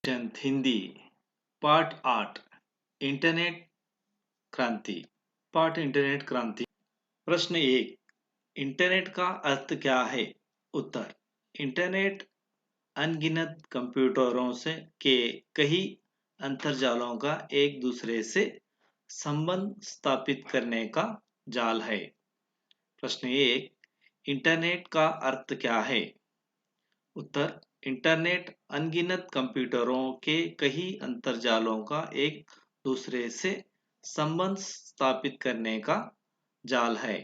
10th Hindi part 8 internet क्रांति internet क्रांति। प्रश्न 1, इंटरनेट का अर्थ क्या है? उत्तर, इंटरनेट अनगिनत कंप्यूटरों से के कई अंतरजालों का एक दूसरे से संबंध स्थापित करने का जाल है। प्रश्न 1, इंटरनेट का अर्थ क्या है? उत्तर, इंटरनेट अनगिनत कंप्यूटरों के कई अंतरजालों का एक दूसरे से संबंध स्थापित करने का जाल है।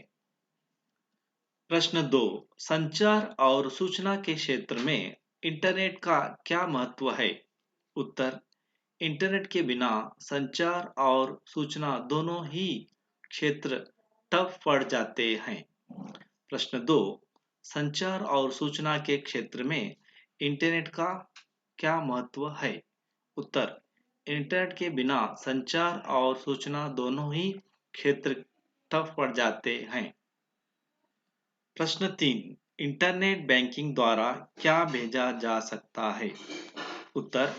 प्रश्न 2, संचार और सूचना के क्षेत्र में इंटरनेट का क्या महत्व है? उत्तर, इंटरनेट के बिना संचार और सूचना दोनों ही क्षेत्र ठप पड़ जाते हैं। प्रश्न 2, संचार और सूचना के क्षेत्र में इंटरनेट का क्या महत्व है? उत्तर, इंटरनेट के बिना संचार और सूचना दोनों ही क्षेत्र ठप पड़ जाते हैं। प्रश्न 3, इंटरनेट बैंकिंग द्वारा क्या भेजा जा सकता है? उत्तर,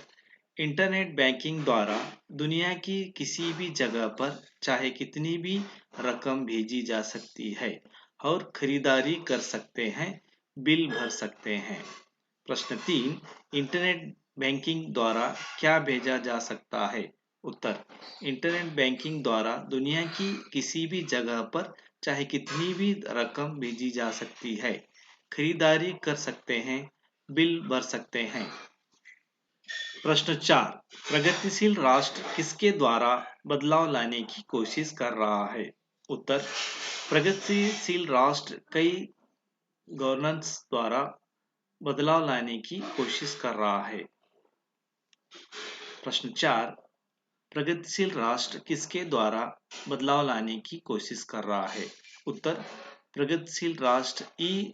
इंटरनेट बैंकिंग द्वारा दुनिया की किसी भी जगह पर चाहे कितनी भी रकम भेजी जा सकती है और खरीदारी कर सकते हैं, बिल भर सकते हैं। प्रश्न 3, इंटरनेट बैंकिंग द्वारा क्या भेजा जा सकता है? उत्तर, इंटरनेट बैंकिंग द्वारा दुनिया की किसी भी जगह पर चाहे कितनी भी रकम भेजी जा सकती है, खरीदारी कर सकते हैं, बिल भर सकते हैं। प्रश्न 4, प्रगतिशील राष्ट्र किसके द्वारा बदलाव लाने की कोशिश कर रहा है? उत्तर, प्रगतिशील राष्ट्र कई गवर्नेंस द्वारा बदलाव लाने की कोशिश कर रहा है। प्रश्न 4, प्रगतिशील राष्ट्र किसके द्वारा बदलाव लाने की कोशिश कर रहा है? उत्तर, प्रगतिशील राष्ट्र ई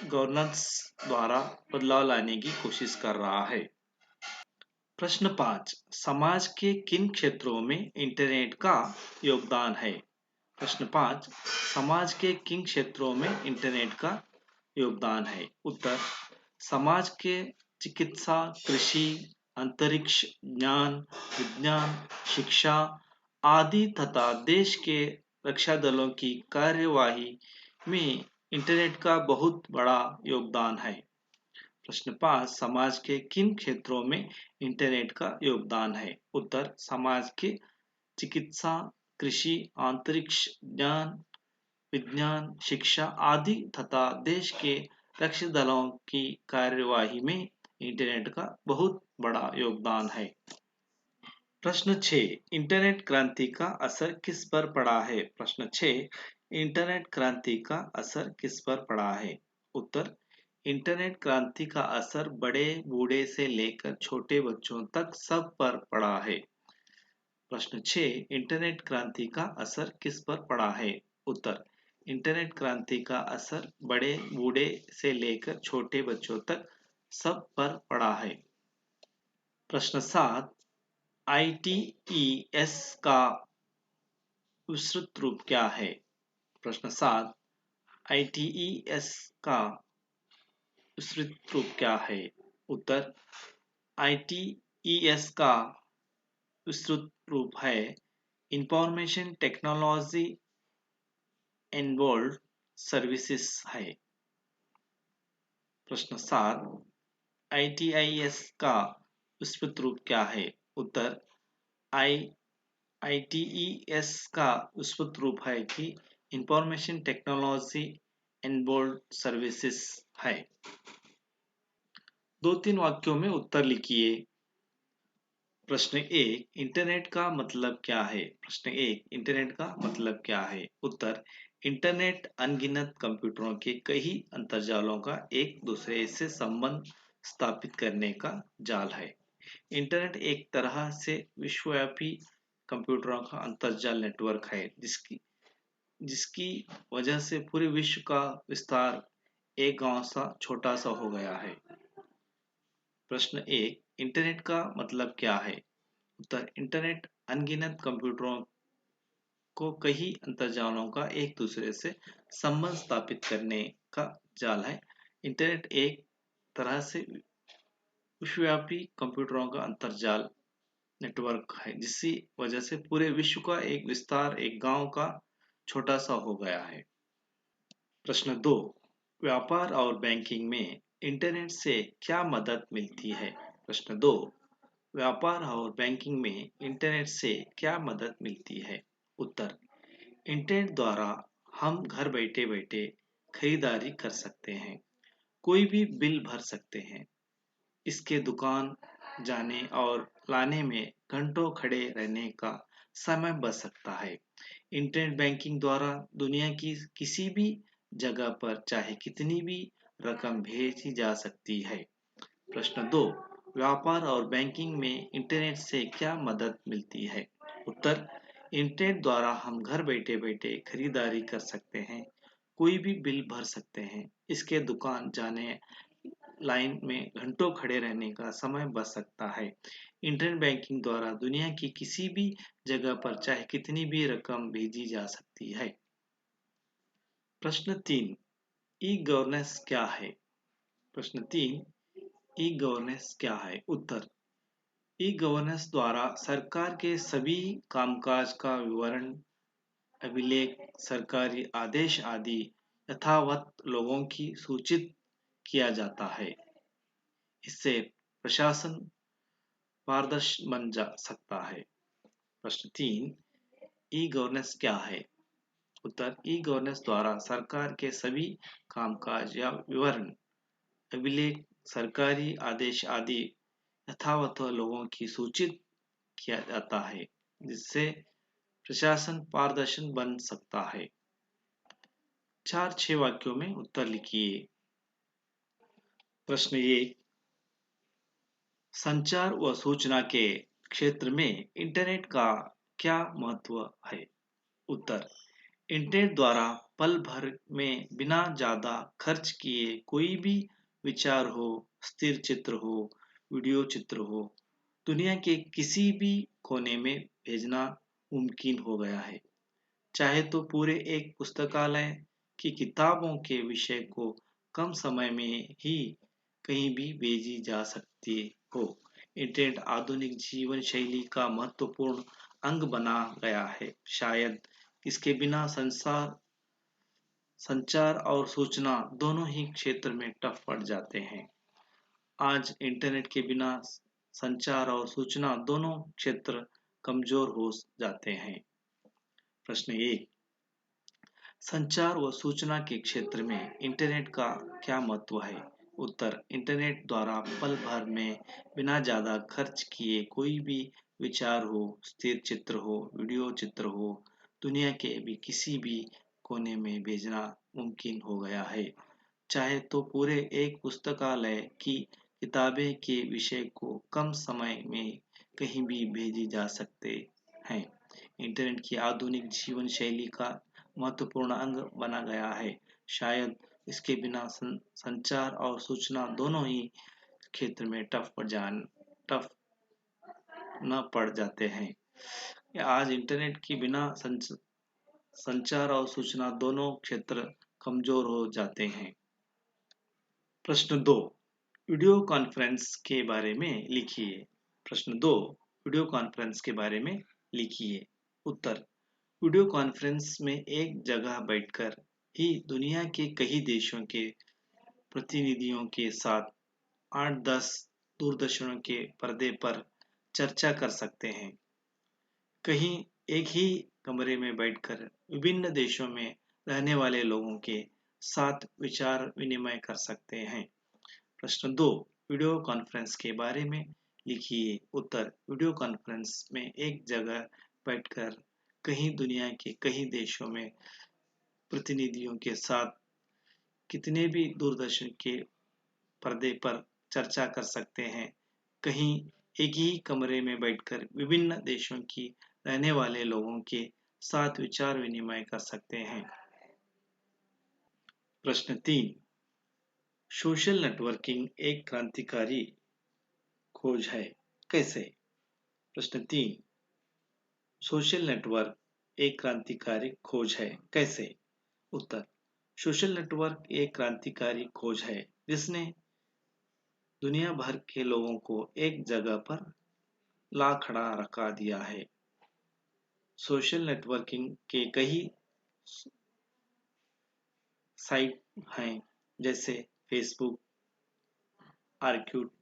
गवर्नेंस द्वारा बदलाव लाने की कोशिश कर रहा है। प्रश्न 5, समाज के किन क्षेत्रों में इंटरनेट का योगदान है? प्रश्न 5, समाज के किन क्षेत्रों में इंटरनेट का योगदान है? उत्तर, समाज के चिकित्सा, कृषि, अंतरिक्ष, ज्ञान, विज्ञान, शिक्षा आदि तथा देश के रक्षा दलों की कार्यवाही में इंटरनेट का बहुत बड़ा योगदान है। प्रश्न 5, समाज के किन क्षेत्रों में इंटरनेट का योगदान है? उत्तर, समाज के चिकित्सा, कृषि, अंतरिक्ष, ज्ञान, विज्ञान, शिक्षा आदि तथा देश के रक्षा दलों की कार्यवाही में इंटरनेट का बहुत बड़ा योगदान है। प्रश्न 6, इंटरनेट क्रांति का असर किस पर पड़ा है? प्रश्न 6, इंटरनेट क्रांति का असर किस पर पड़ा है? उत्तर, इंटरनेट क्रांति का असर बड़े बूढ़े से लेकर छोटे बच्चों तक सब पर पड़ा है। प्रश्न 6, इंटरनेट क्रांति का असर किस पर पड़ा है? उत्तर, इंटरनेट क्रांति का असर बड़े बूढ़े से लेकर छोटे बच्चों तक सब पर पड़ा है। प्रश्न 7, ITES का विस्तृत रूप क्या है? प्रश्न 7, ITES का विस्तृत रूप क्या है? उत्तर, ITES का विस्तृत रूप है इंफॉर्मेशन टेक्नोलॉजी एनबोल्ड सर्विसेज है। प्रश्न 7, ITIS का विस्तृत रूप क्या है? उत्तर, ITES का विस्तृत रूप है कि इंफॉर्मेशन टेक्नोलॉजी एनबोल्ड सर्विसेज है। 2-3 वाक्यों में उत्तर लिखिए। प्रश्न 1, इंटरनेट का मतलब क्या है? प्रश्न 1, इंटरनेट का मतलब क्या है? उत्तर, इंटरनेट अनगिनत कंप्यूटरों के कई अंतरजालों का एक दूसरे से संबंध स्थापित करने का जाल है। इंटरनेट एक तरह से विश्वव्यापी कंप्यूटरों का अंतरजाल नेटवर्क है जिसकी वजह से पूरे विश्व का विस्तार एक गांव सा छोटा सा हो गया है। प्रश्न 1, इंटरनेट का मतलब क्या है? उत्तर, इंटरनेट अनगिनत कंप्यूटरों को कई अंतरजालों का एक दूसरे से संबंध स्थापित करने का जाल है। इंटरनेट एक तरह से विश्वव्यापी कंप्यूटरों का अंतर्जाल नेटवर्क है, जिसकी वजह से पूरे विश्व का एक विस्तार एक गांव का छोटा सा हो गया है। प्रश्न 2, व्यापार और बैंकिंग में इंटरनेट से क्या मदद मिलती है? प्रश्न 2, व्यापार और बैंकिंग में इंटरनेट से क्या मदद मिलती है? उत्तर, इंटरनेट द्वारा हम घर बैठे बैठे खरीदारी कर सकते हैं, कोई भी बिल भर सकते हैं, इसके दुकान जाने और लाने में घंटों खड़े रहने का समय बच सकता है। इंटरनेट बैंकिंग द्वारा दुनिया की किसी भी जगह पर चाहे कितनी भी रकम भेजी जा सकती है। प्रश्न 2, व्यापार और बैंकिंग में इंटरनेट से क्या मदद मिलती है? उत्तर, इंटरनेट द्वारा हम घर बैठे बैठे खरीदारी कर सकते हैं, कोई भी बिल भर सकते हैं, इसके दुकान जाने लाइन में घंटों खड़े रहने का समय बच सकता है। इंटरनेट बैंकिंग द्वारा दुनिया की किसी भी जगह पर चाहे कितनी भी रकम भेजी जा सकती है। प्रश्न 3, ई गवर्नेंस क्या है? प्रश्न 3, ई गवर्नेंस क्या है? उत्तर, ई गवर्नेंस द्वारा सरकार के सभी कामकाज का विवरण, अभिलेख, सरकारी आदेश आदि यथावत लोगों की सूचित किया जाता है। इससे प्रशासन पारदर्शी बन जा सकता है। प्रश्न 3, ई गवर्नेंस क्या है? उत्तर, ई गवर्नेंस द्वारा सरकार के सभी कामकाज या विवरण, अभिलेख, सरकारी आदेश आदि यथावत लोगों की सूचित किया जाता है, जिससे प्रशासन पारदर्शी बन सकता है। 4-6 वाक्यों में उत्तर लिखिए। प्रश्न 1, संचार व सूचना के क्षेत्र में इंटरनेट का क्या महत्व है? उत्तर, इंटरनेट द्वारा पल भर में बिना ज्यादा खर्च किए कोई भी विचार हो, स्थिर चित्र हो, वीडियो चित्र हो, दुनिया के किसी भी कोने में भेजना मुमकिन हो गया है। चाहे तो पूरे एक पुस्तकालय की किताबों के विषय को कम समय में ही कहीं भी भेजी जा सकती हो। इंटरनेट आधुनिक जीवन शैली का महत्वपूर्ण अंग बना गया है। शायद इसके बिना संचार और सूचना दोनों ही क्षेत्र में टफ पड़ जाते हैं। आज इंटरनेट के बिना संचार और सूचना दोनों क्षेत्र कमजोर हो जाते हैं। प्रश्न 1, संचार व सूचना के क्षेत्र में इंटरनेट का क्या महत्व है? उत्तर, इंटरनेट द्वारा पल भर में बिना ज्यादा खर्च किए कोई भी विचार हो, स्थिर चित्र हो, वीडियो चित्र हो, दुनिया के भी किसी भी कोने में भेजना मुमकिन हो गया है। चाहे तो पूरे एक पुस्तकालय की किताबें के विषय को कम समय में कहीं भी भेजी जा सकते हैं। इंटरनेट की आधुनिक जीवन शैली का महत्वपूर्ण अंग बना गया है। शायद इसके बिना संचार और सूचना दोनों ही क्षेत्र में टफ न पड़ जाते हैं। आज इंटरनेट के बिना संचार और सूचना दोनों क्षेत्र कमजोर हो जाते हैं। प्रश्न 2, वीडियो कॉन्फ्रेंस के बारे में लिखिए। प्रश्न 2, वीडियो कॉन्फ्रेंस के बारे में लिखिए। उत्तर, वीडियो कॉन्फ्रेंस में एक जगह बैठकर ही दुनिया के कई देशों के प्रतिनिधियों के साथ 8-10 दूरदर्शनों के पर्दे पर चर्चा कर सकते हैं। कहीं एक ही कमरे में बैठकर विभिन्न देशों में रहने वाले लोगों के साथ विचार विनिमय कर सकते हैं। प्रश्न 2, वीडियो कॉन्फ्रेंस के बारे में लिखिए। उत्तर, वीडियो कॉन्फ्रेंस में एक जगह बैठकर कहीं दुनिया के कई देशों में प्रतिनिधियों के साथ कितने भी दूरदर्शन के पर्दे पर चर्चा कर सकते हैं। कहीं एक ही कमरे में बैठकर विभिन्न देशों की रहने वाले लोगों के साथ विचार विनिमय कर सकते हैं। प्रश्न 3, सोशल नेटवर्किंग एक क्रांतिकारी खोज है, कैसे? प्रश्न 3, सोशल नेटवर्क एक क्रांतिकारी खोज है, कैसे? उत्तर, सोशल नेटवर्क एक क्रांतिकारी खोज है जिसने दुनिया भर के लोगों को एक जगह पर ला खड़ा रखा दिया है। सोशल नेटवर्किंग के कई साइट हैं, जैसे फेसबुक, आर्क्यूट,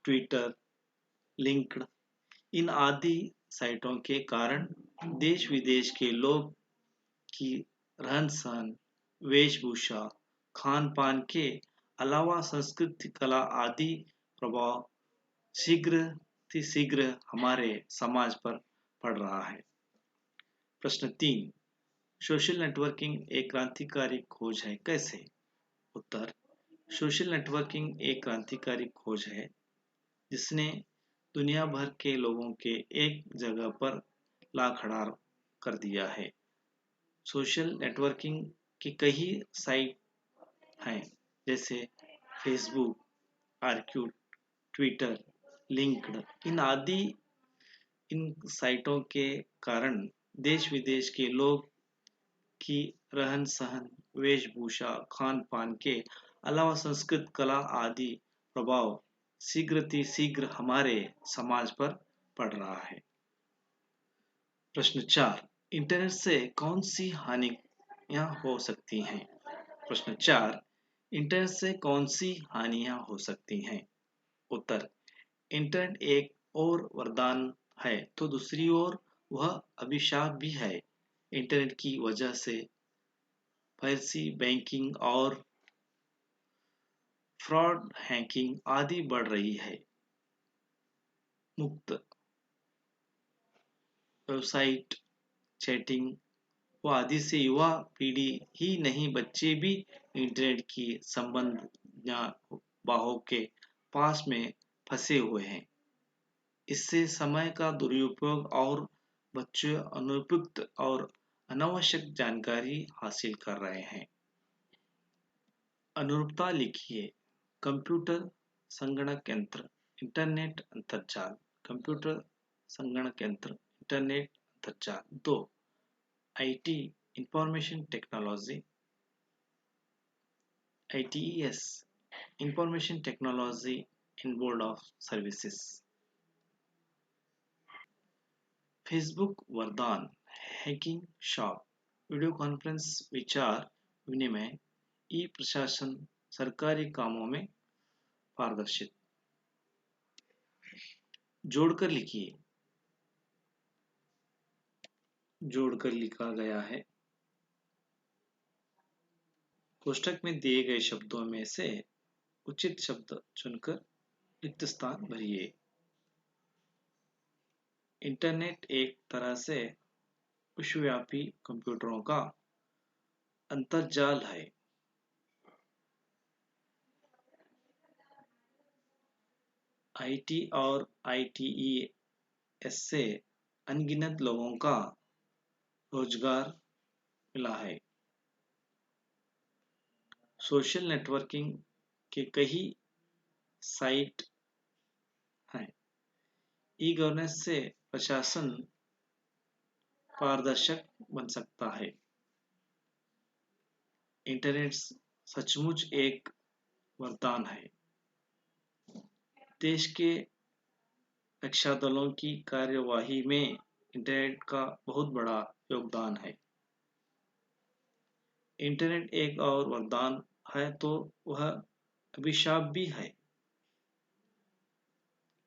ट्विटर, लिंक्ड। इन आदि साइटों के कारण देश विदेश के लोग की रहन सहन, वेशभूषा, खान पान के अलावा संस्कृति, कला आदि प्रभाव शीघ्र हमारे समाज पर पड़ रहा है। प्रश्न 3, सोशल नेटवर्किंग एक क्रांतिकारी खोज है, कैसे? उत्तर, सोशल नेटवर्किंग एक क्रांतिकारी खोज है जिसने दुनिया भर के लोगों के एक जगह पर ला खड़ा कर दिया है। सोशल नेटवर्किंग की कई साइट हैं, जैसे फेसबुक, आर्क्यूट, ट्विटर, लिंक्ड। इन साइटों के कारण देश विदेश के लोग की रहन सहन, वेशभूषा, खान पान के अलावा संस्कृत, कला आदि प्रभाव शीघ्र हमारे समाज पर पड़ रहा है। प्रश्न 4, इंटरनेट से कौन सी हानियां हो सकती हैं? प्रश्न 4, इंटरनेट से कौन सी हानियां हो सकती हैं? उत्तर, इंटरनेट एक और वरदान है तो दूसरी ओर वह अभिशाप भी है। इंटरनेट की वजह से फर्जी बैंकिंग और फ्रॉड, हैकिंग आदि बढ़ रही है। मुक्त वेबसाइट, चैटिंग व आदि से युवा पीढ़ी ही नहीं, बच्चे भी इंटरनेट की संबंध बाहों के पास में फंसे हुए हैं। इससे समय का दुरुपयोग और बच्चे अनुपयुक्त और अनावश्यक जानकारी हासिल कर रहे हैं। अनुरूपता लिखिए। कंप्यूटर, संगणक यंत्र, इंटरनेट, अंतर्जाल। कंप्यूटर, संगणक यंत्र, इंटरनेट, अंतर्जाल। 2, IT, information technology, ITES, information technology in board of services. Facebook वरदान, हैकिंग शॉप, वीडियो कॉन्फ्रेंस, विचार विनिमय, ई प्रशासन, सरकारी कामों में पारदर्शिता। जोड़कर लिखिए। जोड़कर लिखा गया है। कोष्ठक में दिए गए शब्दों में से उचित शब्द चुनकर रिक्त स्थान भरिए। इंटरनेट एक तरह से विश्वव्यापी कंप्यूटरों का अंतर्जाल है। आईटी और ITES से अनगिनत लोगों का रोजगार मिला है। सोशल नेटवर्किंग के कई साइट हैं। ई गवर्नेंस से प्रशासन पारदर्शक बन सकता है। इंटरनेट सचमुच एक वरदान है। देश के रक्षा दलों की कार्यवाही में इंटरनेट का बहुत बड़ा योगदान है। इंटरनेट एक और वरदान है तो वह अभिशाप भी है।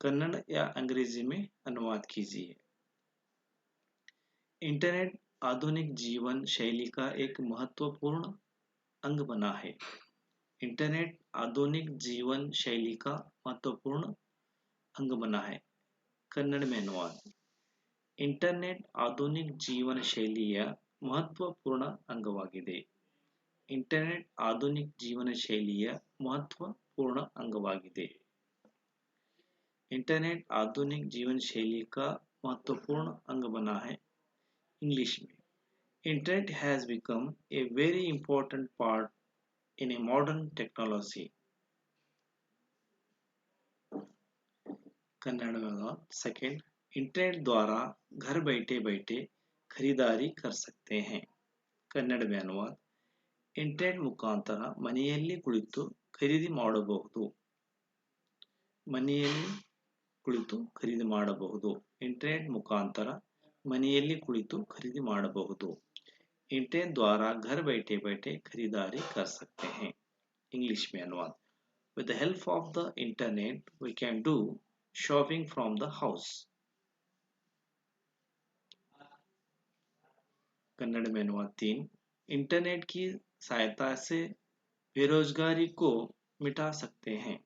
कन्नड़ या अंग्रेजी में अनुवाद कीजिए। इंटरनेट आधुनिक जीवन शैली का एक महत्वपूर्ण अंग बना है। इंटरनेट आधुनिक जीवन शैली का महत्वपूर्ण अंग बना है। कन्नड़ में अनुवाद। ಇಂಟರ್ನೆಟ್ ಆಧುನಿಕ ಜೀವನ ಶೈಲಿಯ ಮಹತ್ವಪೂರ್ಣ ಅಂಗವಾಗಿದೆ. ಇಂಟರ್ನೆಟ್ ಆಧುನಿಕ ಜೀವನ ಶೈಲಿಯ महत्वपूर्ण अंगवाಗಿದೆ. इंटरनेट आधुनिक जीवन शैली का महत्वपूर्ण अंग बना है. इंग्लिश में internet has become a very important part in a modern technology. Kannada में सेकेंड, इंटरनेट द्वारा घर बैठे बैठे खरीदारी कर सकते हैं. ಕನ್ನಡ में अनुवाद. ಇಂಟರ್ನೆಟ್ ಮುಖಾಂತರ ಮನೆಯಲ್ಲಿ ಕುಳಿತು ಖರೀದಿ ಮಾಡಬಹುದು. ಮನೆಯಲ್ಲಿ ಕುಳಿತು ಖರೀದಿ ಮಾಡಬಹುದು. इंटरनेट मुखांतर ಮನೆಯಲ್ಲಿ ಕುಳಿತು ಖರೀದಿ ಮಾಡಬಹುದು. इंटरनेट द्वारा घर बैठे बैठे खरीदारी कर सकते हैं. इंग्लिश में अनुवाद. With the help of the internet we can do shopping from the house. Kannada में अनुवाद 3. इंटरनेट की सहायता से बेरोजगारी को मिटा सकते हैं.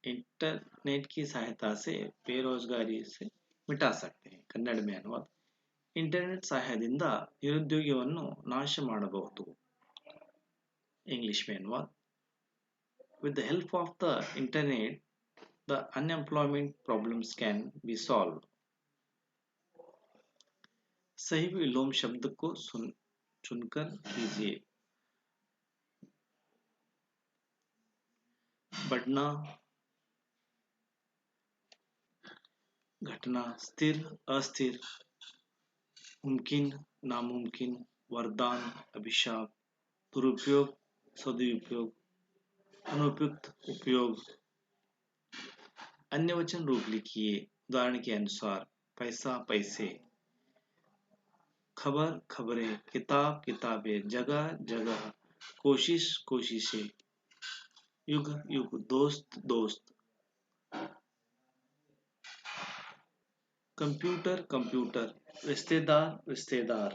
इंटरनेट की सहायता से बेरोजगारी से मिटा सकते हैं. ಕನ್ನಡ में अनुवाद. ಇಂಟರ್ನೆಟ್ ಸಹಾಯದಿಂದ ನಿರುದ್ಯೋಗವನ್ನು ನಾಶ ಮಾಡಬಹುದು. ಇಂಗ್ಲಿಷ್ में अनुवाद. With the help of the internet the unemployment problems can be solved. सही विलोम शब्द को चुनकर कीजिए. बढ़ना, घटना, स्थिर, अस्थिर, मुमकिन, नामुमकिन, वरदान, अभिशाप, दुरुपयोग, सदुपयोग, अनुपयुक्त, उपयोग. अन्य वचन रूप लिखिए उदाहरण के अनुसार. पैसा, पैसे. खबर, खबरें. किताब, किताबें. जगह, जगह. कोशिश, कोशिशें. युग, युग. दोस्त, दोस्त. Computer, computer. रिश्तेदार, रिश्तेदार.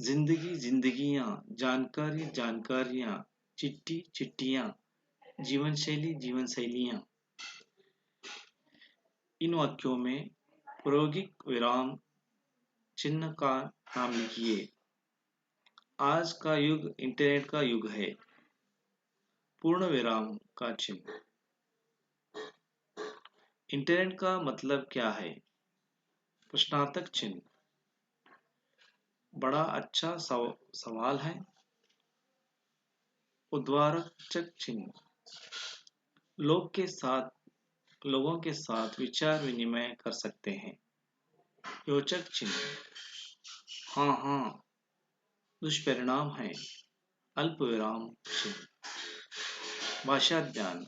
जिंदगी, जिंदगियां. जानकारी, जानकारियां. चिट्ठी, चिट्ठियां. जीवन शैली, जीवन शैलियां. इन वाक्यों में प्रायोगिक विराम चिन्ह का नाम लिखिए. आज का युग इंटरनेट का युग है. पूर्ण विराम का चिन्ह. इंटरनेट का मतलब क्या है? प्रश्नार्थक चिन्ह. बड़ा अच्छा सवाल है. उद्वारचक चिन्ह. लोगों के साथ विचार विनिमय कर सकते हैं. योचक चिन्ह. हाँ हाँ. दुष्परिणाम है. अल्प विराम चिन्ह. भाषा ज्ञान.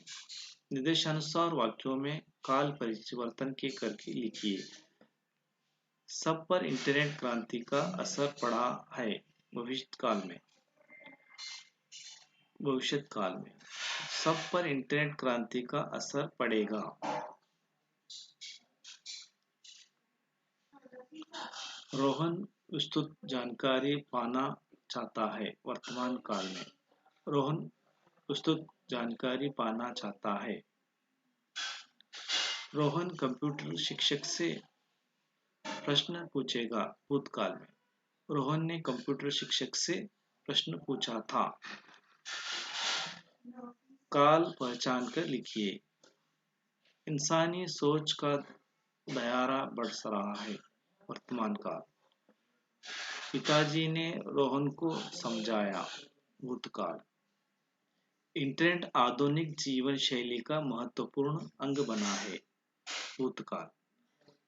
निर्देशानुसार वाक्यों में काल परिवर्तन के करके लिखिए. सब पर इंटरनेट क्रांति का असर पड़ा है. भविष्यकाल में. भविष्यकाल में. सब पर इंटरनेट क्रांति का असर पड़ेगा. रोहन विस्तृत जानकारी पाना चाहता है. वर्तमान काल में. रोहन विस्तृत जानकारी पाना चाहता है. रोहन कंप्यूटर शिक्षक से प्रश्न पूछेगा. भूतकाल में. रोहन ने कंप्यूटर शिक्षक से प्रश्न पूछा था. काल पहचान कर लिखिए. इंसानी सोच का दायरा बढ़ रहा है. वर्तमान काल. पिताजी ने रोहन को समझाया. भूतकाल. इंटरनेट आधुनिक जीवन शैली का महत्वपूर्ण अंग बना है. भूतकाल.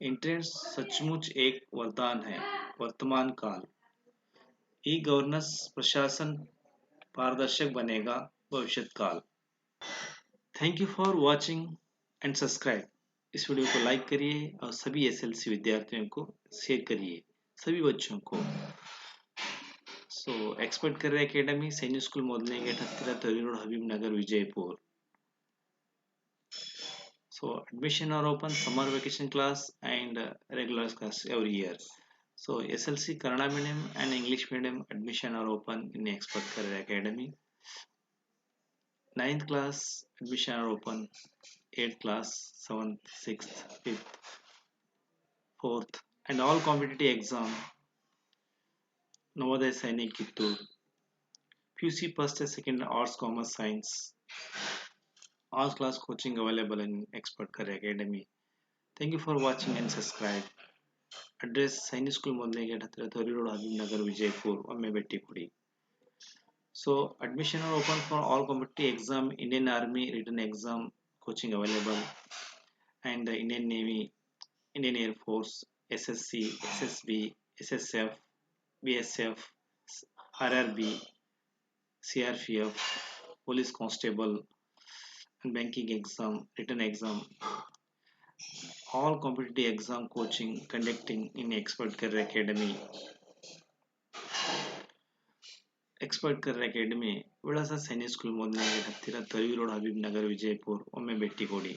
इंटरनेट सचमुच एक वरदान है. वर्तमान काल. ई गवर्नेंस प्रशासन पारदर्शक बनेगा. भविष्यकाल. Thank you for watching and subscribe. इस वीडियो को लाइक करिए और सभी एसएलसी विद्यार्थियों को शेयर करिए. सभी बच्चों को. एक्सपर्ट करियर एकेडमी, सैनिक स्कूल मोदले गेट हत्तिर, तोरी road, Habib Nagar, Vijaypur. Admission are open, summer vacation class and regular class every year. SLC Kannada medium and English medium admission are open in Expert Career Academy. 9th class admission are open, 8th class, 7th, 6th, 5th, 4th and all competitive exam. Navodaya Sainik Kittur, PUC first and second arts, commerce, science. All class coaching available in Expert Career Academy. Thank you for watching and subscribe. Address Sainik School Modne Gate Hattira, Thori Road, Habib Nagar, Vijaypur, Omme Betti Kudi. Admission are open for all competitive exam, Indian Army written exam coaching available, and the Indian Navy, Indian Air Force, SSC, SSB, SSF, BSF, RRB, CRPF, Police Constable, banking exam, written exam, all competitive exam coaching conducting in Expert Career Academy. Expert career academy ವಿಳಾಸ Sainik school ಮೊದಲನೇ gate ಹತ್ತಿರ Tarvi road Habib Nagar Vijayapura. ಒಮ್ಮೆ ಭೇಟಿ ಕೊಡಿ.